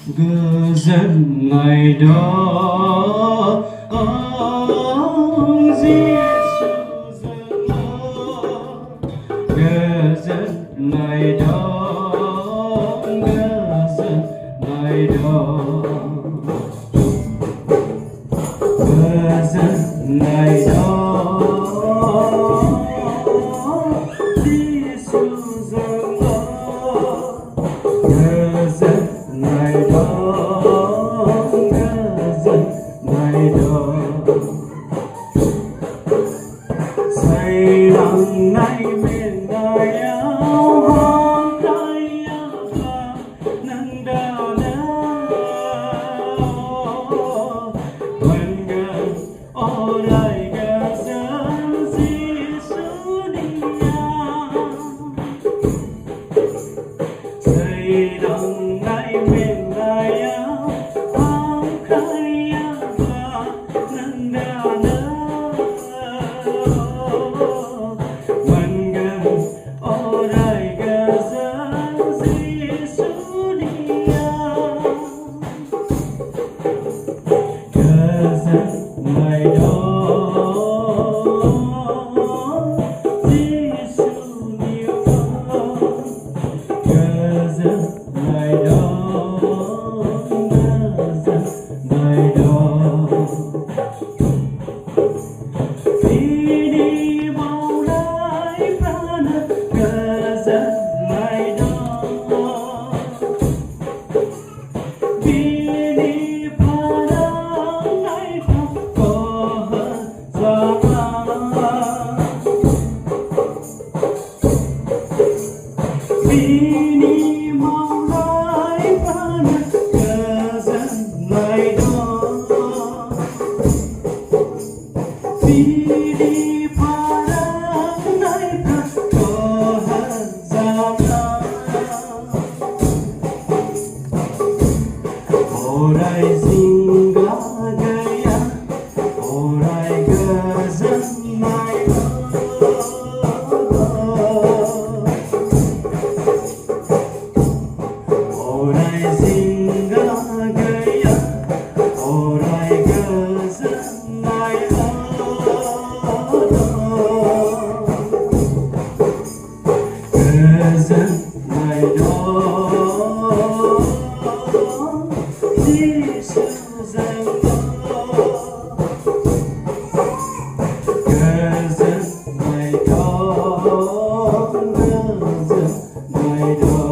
Gözüm nayda Jesus'la Gözüm nayda Gözüm nayda Gözüm nayda Jesus'la Gözüm nayda say rằng nay bên đời áo hồng đây và nâng đào nao quên gần ô đời gần dân Giêsu đi say rằng nay bên đời áo hồng đây và nâng đào nao Bini maulai panas kezan laida Bini panas laida Tuhan zana Orai singgah gaya Orai kezan laida I